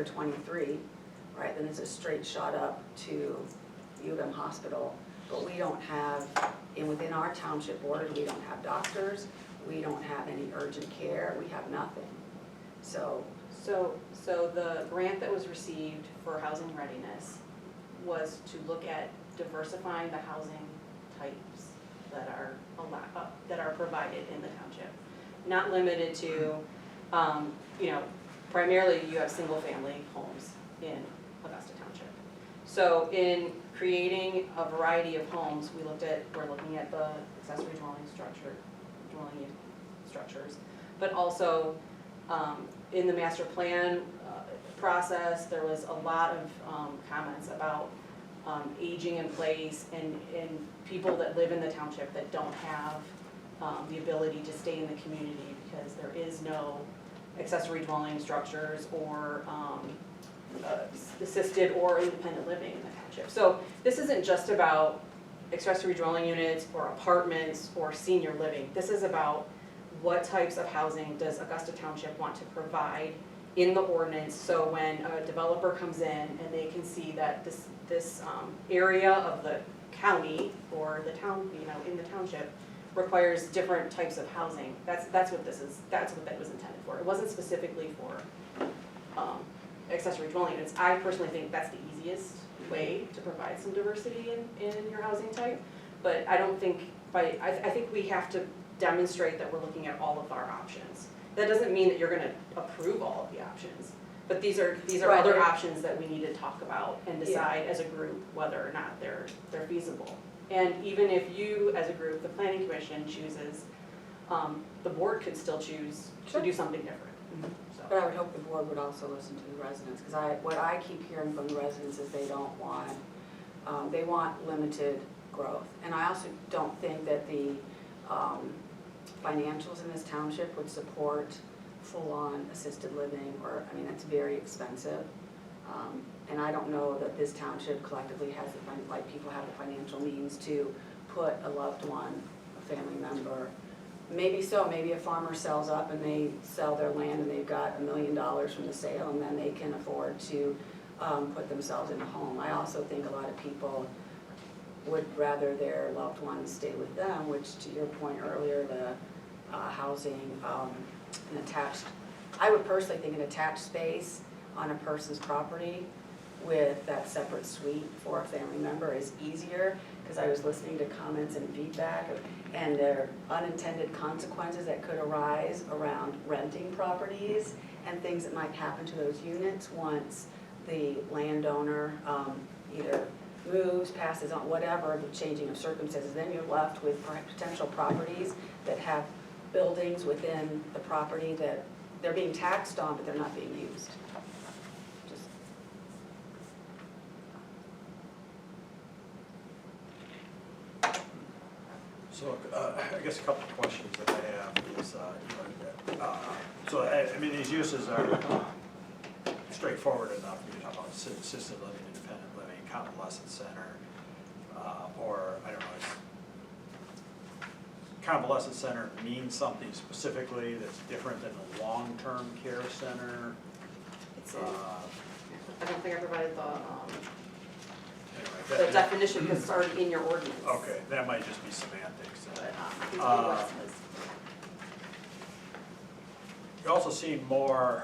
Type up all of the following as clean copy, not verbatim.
23, right, then it's a straight shot up to U of M Hospital. But we don't have, and within our township borders, we don't have doctors, we don't have any urgent care, we have nothing. So the grant that was received for housing readiness was to look at diversifying the housing types that are provided in the township. Not limited to, primarily you have single family homes in Augusta Township. So in creating a variety of homes, we're looking at the accessory dwelling structures, but also in the master plan process, there was a lot of comments about aging in place and people that live in the township that don't have the ability to stay in the community because there is no accessory dwelling structures or assisted or independent living in the township. So this isn't just about accessory dwelling units or apartments or senior living. This is about what types of housing does Augusta Township want to provide in the ordinance, so when a developer comes in and they can see that this area of the county or the town, in the township requires different types of housing. That's what this is. That's what that was intended for. It wasn't specifically for accessory dwelling units. I personally think that's the easiest way to provide some diversity in your housing type, but I don't think I think we have to demonstrate that we're looking at all of our options. That doesn't mean that you're going to approve all of the options, but these are Right. other options that we need to talk about and decide as a group whether or not they're feasible. And even if you, as a group, the planning commission chooses, the board could still choose to do something different. So. but I would hope the board would also listen to the residents, because what I keep hearing from the residents is they want limited growth. And I also don't think that the financials in this township would support full-on assisted living, or, that's very expensive. And I don't know that this township collectively has people have the financial means to put a loved one, a family member. Maybe so, maybe a farmer sells up and they sell their land and they've got $1 million from the sale, and then they can afford to put themselves in a home. I also think a lot of people would rather their loved ones stay with them, which, to your point earlier, the housing, an attached, I would personally think an attached space on a person's property with that separate suite for a family member is easier, because I was listening to comments and feedback, and there are unintended consequences that could arise around renting properties and things that might happen to those units once the landowner either moves, passes on, whatever, the changing of circumstances. Then you're left with potential properties that have buildings within the property that they're being taxed on, but they're not being used. So I guess a couple of questions that I have is, these uses are straightforward enough. You talk about assisted living, independent living, convalescent center, or I don't know, convalescent center means something specifically that's different than a long-term care center. I don't think I provided the definition because it's already in your ordinance. Okay, that might just be semantics. But, you also see more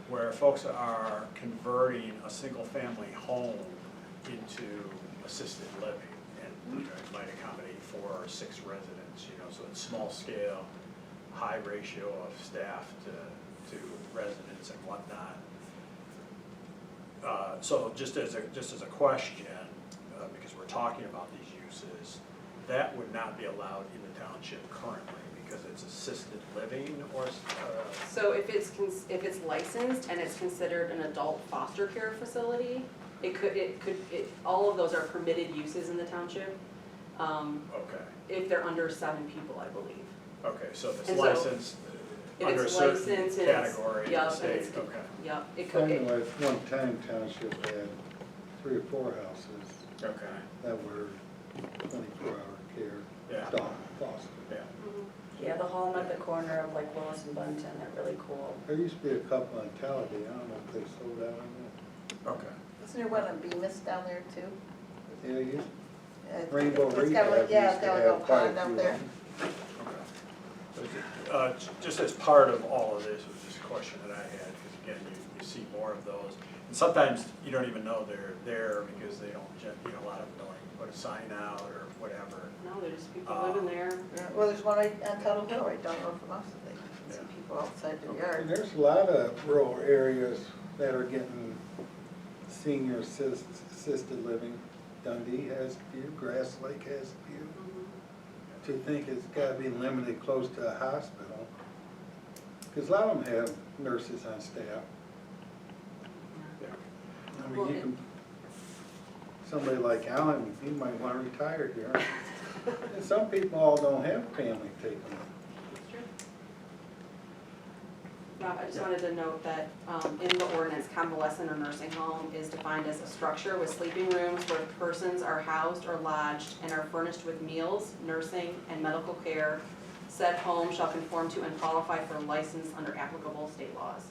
where folks are converting a single-family home into assisted living, and it might accommodate 4 or 6 residents. So it's small scale, high ratio of staff to residents and whatnot. So just as a question, because we're talking about these uses, that would not be allowed in the township currently because it's assisted living, or so if it's licensed and it's considered an adult foster care facility, all of those are permitted uses in the township. okay. If they're under 7 people, I believe. Okay, so if it's And so licensed if under a it's certain licensed and category in the and state, okay. Yeah, it could be. Anyway, one time township had 3 or 4 houses Okay. that were 24-hour care, Yeah. dog foster. Yeah. Mhm. Yeah, the home at the corner of like Willis and Bunton, they're really cool. There used to be a couple on Talladega, I don't know if they sold out or Okay. Isn't there one in Bemis down there too? not. Yeah, you, It's Rainbow got like- Rehab yeah, used it's to got like a have quite pond a out few there. of them. Just as part of all of this was just a question that I had, because again, you see more of those. And sometimes you don't even know they're there because they don't, a lot of them don't even put a sign out or whatever. No, there's just people living there. Yeah, well, there's one right on Tuttle Hill right down the road from us, I think. Yeah. Some people outside their And yard. there's a lot of rural areas that are getting senior assisted living. Dundee has a few, Grass Lake has a few. To think it's gotta be limited close to a hospital. Cause a lot of them have nurses on staff. Yeah. I mean, Well, you can, somebody like Alan, he might wanna retire here. And some people all don't have family taking them. That's true. Rob, I just wanted to note that in the ordinance, convalescent or nursing home is defined as a structure with sleeping rooms where persons are housed or lodged and are furnished with meals, nursing, and medical care. Said home shall conform to and qualify for license under applicable state laws.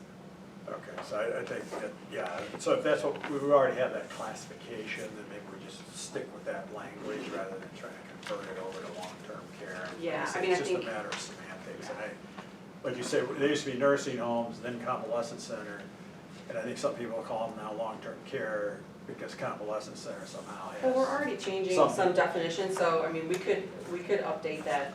Okay, so I think that, yeah, so if that's what, we already have that classification, then maybe we just stick with that language rather than trying to convert it over to long-term care. Yeah, It's I mean, I just think- a matter of semantics, and like you said, there used to be nursing homes, then convalescent center, and I think some people call them now long-term care because convalescent center somehow has. Well, we're already changing Something. some definitions, so, I mean, we could update that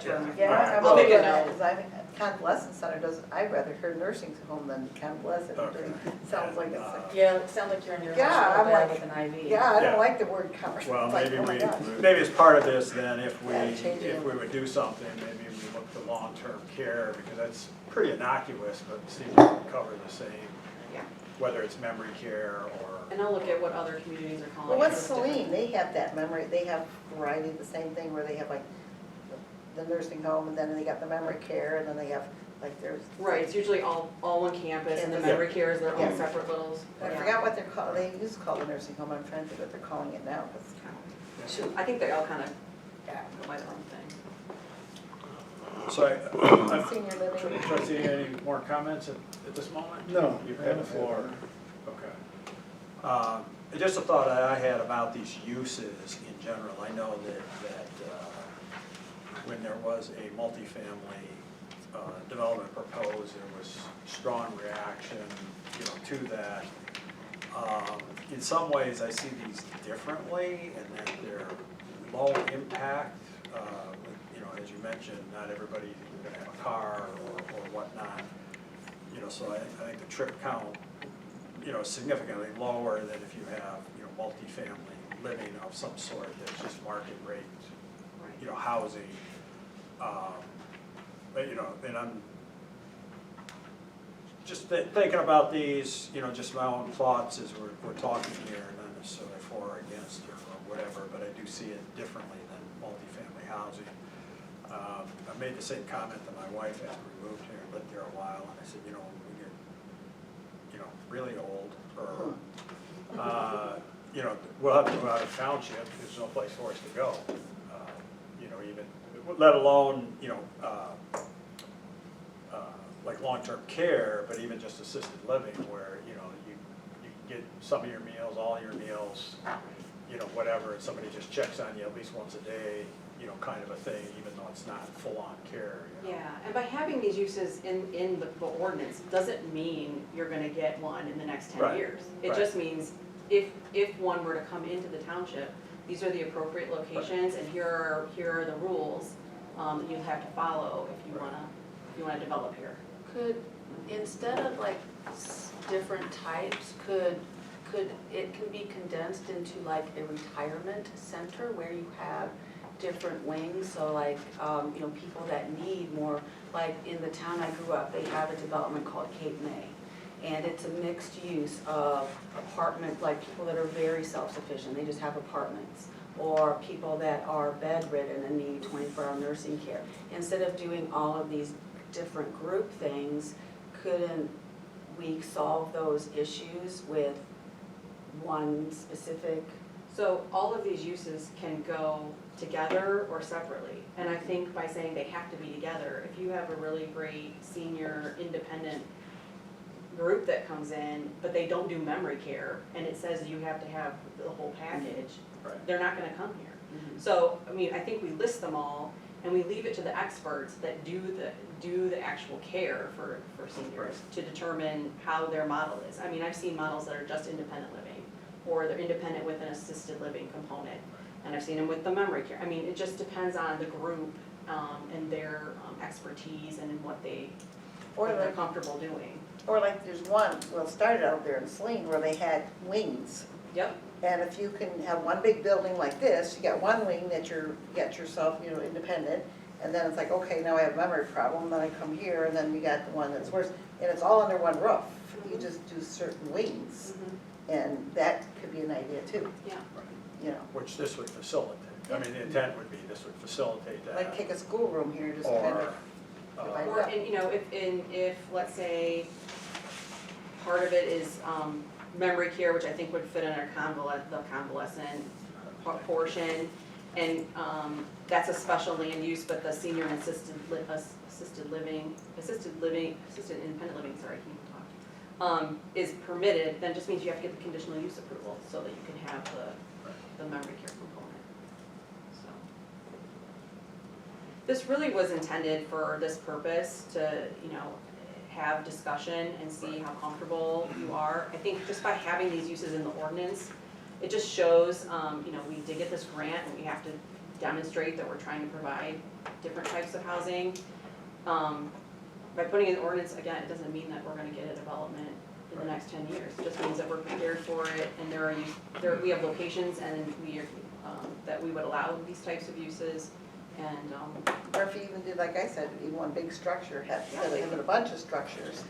term. Yeah, Alright. I'm I'll make a doing that, note. cause I mean, convalescent center does, I'd rather hear nursing home than convalescent. Okay. Sounds like it's, Yeah, it sounds like you're in your Yeah, hospital I'm bed like- with an IV. yeah, I Yeah. don't like the word convalescent. Well, It's like, maybe oh my gosh. maybe as part of this, then, if we, Yeah, changing if it. we would do something, maybe we look to long-term care, because that's pretty innocuous, but seems to cover the same, Yeah. whether it's memory care or. And I'll look at what other communities are calling it. Well, what's It's different. Celine, they have that memory, they have variety, the same thing where they have like the nursing home, and then they got the memory care, and then they have, like, there's. Right, it's usually all one campus, and the Campus. memory care is their own Yeah. separate littles. I Yeah. forgot what they're called, they used to call it nursing home, I'm trying to think what they're calling it now, 'cause Shoot, I think they all kind of go by their own thing. So I, senior living. Trustee, any more comments at this moment? No. You've had the floor. Okay. Just a thought that I had about these uses in general. I know that when there was a multifamily development proposed, there was strong reaction, to that. In some ways, I see these differently, and that they're low impact. As you mentioned, not everybody's even gonna have a car or whatnot. So I think the trip count, is significantly lower than if you have, multifamily living of some sort that's just market rate, Right. housing. But, and I'm just thinking about these, just my own thoughts as we're talking here, not necessarily for or against or whatever, but I do see it differently than multifamily housing. I made the same comment to my wife after we moved here and lived there a while, and I said, when we get, really old, or, we'll have to go out of township, there's no place for us to go. Even, let alone, like long-term care, but even just assisted living where, you get some of your meals, all your meals, whatever, and somebody just checks on you at least once a day, kind of a thing, even though it's not full-on care. Yeah, and by having these uses in the ordinance, doesn't mean you're gonna get one in the next 10 Right, years. It right. just means if one were to come into the township, these are the appropriate locations, and here are the rules that you have to follow if you Right. wanna develop here. Could, instead of like different types, could it can be condensed into like a retirement center where you have different wings, so like, people that need more, like in the town I grew up, they have a development called Cape May. And it's a mixed use of apartment, like people that are very self-sufficient, they just have apartments. Or people that are bedridden and need 24-hour nursing care. Instead of doing all of these different group things, couldn't we solve those issues with one specific So all of these uses can go together or separately. And I think by saying they have to be together, if you have a really great senior independent group that comes in, but they don't do memory care, and it says you have to have the whole package, Right. they're not gonna come here. Mhm. So, I mean, I think we list them all, and we leave it to the experts that do the actual care for seniors to determine how their model is. I mean, I've seen models that are just independent living, or they're independent with an assisted living component, and I've seen them with the memory care. I mean, it just depends on the group, and their expertise and what Or they're like, comfortable doing. or like there's one, well, it started out there in Saline where they had wings. Yep, And if you can have one big building like this, you got one wing that you get yourself, independent, and then it's like, okay, now I have a memory problem, then I come here, and then you got the one that's worse, and it's all under one roof. You just do certain wings, and that could be an idea too, yeah. Which this would facilitate. I mean, the intent would be this would facilitate that. Like take a schoolroom here, just kind Or, of, divide Or, it up. and if, let's say, part of it is, memory care, which I think would fit in our the convalescent portion, and, that's a special land use, but the senior and assisted independent living, sorry, I can't even talk, is permitted, then it just means you have to get the conditional use approval, so that you can have the memory care component, so. This really was intended for this purpose, to, have discussion and see how comfortable you are. I think just by having these uses in the ordinance, it just shows, we did get this grant and we have to demonstrate that we're trying to provide different types of housing. By putting in the ordinance, again, it doesn't mean that we're gonna get a development in the next 10 years. It just means that we're prepared for it, and we have locations and that we would allow these types of uses, and, Or if you even did, like I said, even one big structure, instead of having a bunch of structures,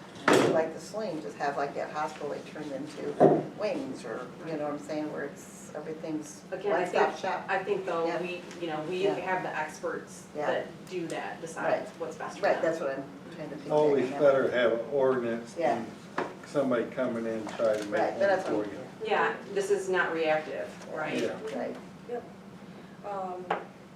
like the Saline, just have like that hospital they turned into wings, or, you know what I'm saying, where everything's again, I one-stop think, shop. I think though, Yeah. we Yeah. have the experts Yeah. that do that, decide Right. what's best for them. Right, that's what I'm trying to think. Always better have an ordinance Yeah. than somebody coming in and trying to make Right, but that's one what, for you. Yeah, this is not reactive, right? Yeah. right.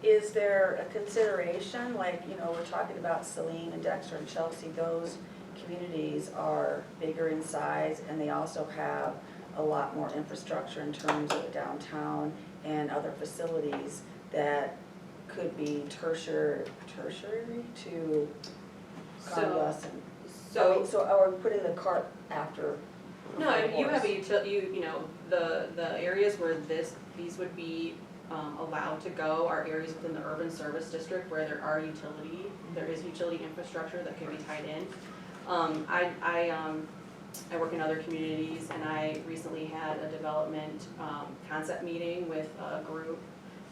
Is there a consideration, like, we're talking about Saline and Dexter and Chelsea, those communities are bigger in size, and they also have a lot more infrastructure in terms of downtown and other facilities that could be tertiary to convalescent. So are we putting the cart after? No, the you have horse? the areas where these would be allowed to go are areas within the urban service district where there is utility infrastructure that can be tied in. I work in other communities, and I recently had a development concept meeting with a group,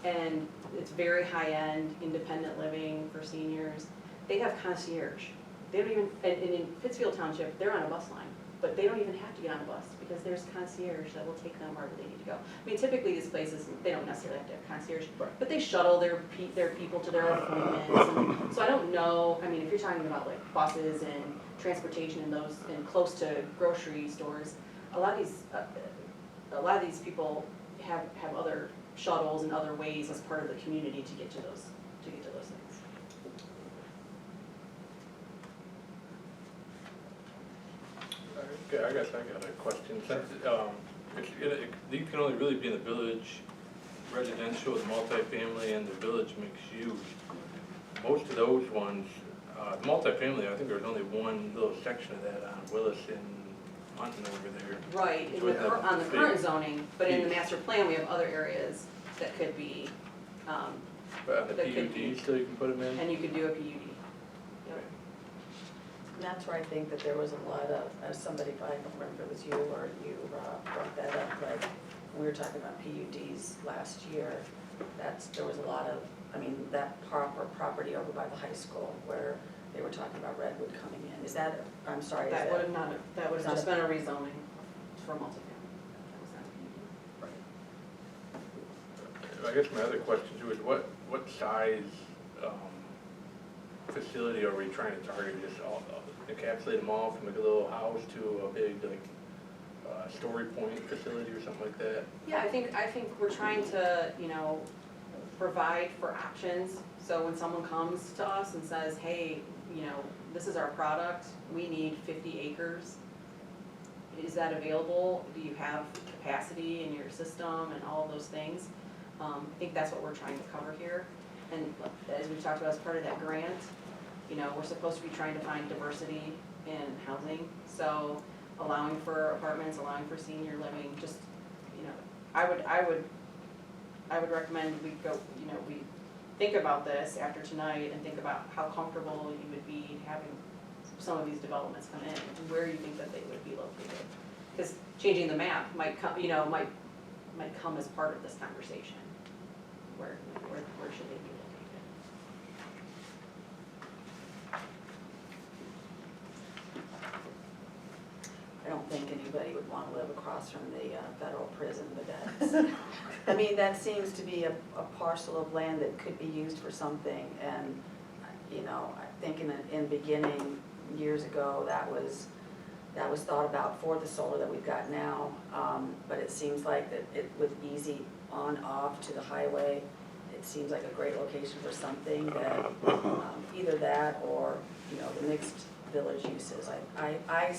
and it's very high-end, independent living for seniors. They have concierge. They don't even, and in Pittsfield Township, they're on a bus line, but they don't even have to get on a bus because there's concierge that will take them wherever they need to go. I mean, typically these places, they don't necessarily have to have concierge, Right. but they shuttle their people to their appointments. And so I don't know, I mean, if you're talking about like buses and transportation and those, and close to grocery stores, a lot of these people have other shuttles and other ways as part of the community to get to those things. Okay, I guess I got a question. Since, these can only really be in the village residential, the multifamily, and the village mixed use. Most of those ones, multifamily, I think there's only one little section of that on Willis and Hunting over there. Right, So we have on the current big- zoning, but in the master plan, we have other areas that could be, But on the that could be- PUD, still you can put them in? and you could do a PUD. Yep. And that's where I think that there was a lot of, as somebody, I don't remember if it was you or you brought that up, like, we were talking about PUDs last year, there was a lot of, that property over by the high school where they were talking about Redwood coming in, is that, I'm sorry, is That that? would have that would It's have not just a- been a rezoning for multifamily. That was not a PUD. I guess my other question too is what size facility are we trying to target? Just encapsulate them all from like a little house to a big like story point facility or something like that? Yeah, I think we're trying to, you know, provide for options. So when someone comes to us and says, hey, you know, this is our product, we need 50 acres. Is that available? Do you have capacity in your system and all of those things? I think that's what we're trying to cover here. And as we talked about as part of that grant, you know, we're supposed to be trying to find diversity in housing. So allowing for apartments, allowing for senior living, just, you know, I would recommend we go, you know, we think about this after tonight and think about how comfortable you would be having some of these developments come in and where you think that they would be located. Because changing the map might come, you know, might come as part of this conversation. Where should they be located? I don't think anybody would want to live across from the federal prison, but that's, I mean, that seems to be a parcel of land that could be used for something, and, you know, I think in the beginning, years ago, that was thought about for the solar that we've got now, but it seems like that it, with easy on-off to the highway, it seems like a great location for something that, either that or, you know, the mixed village uses. I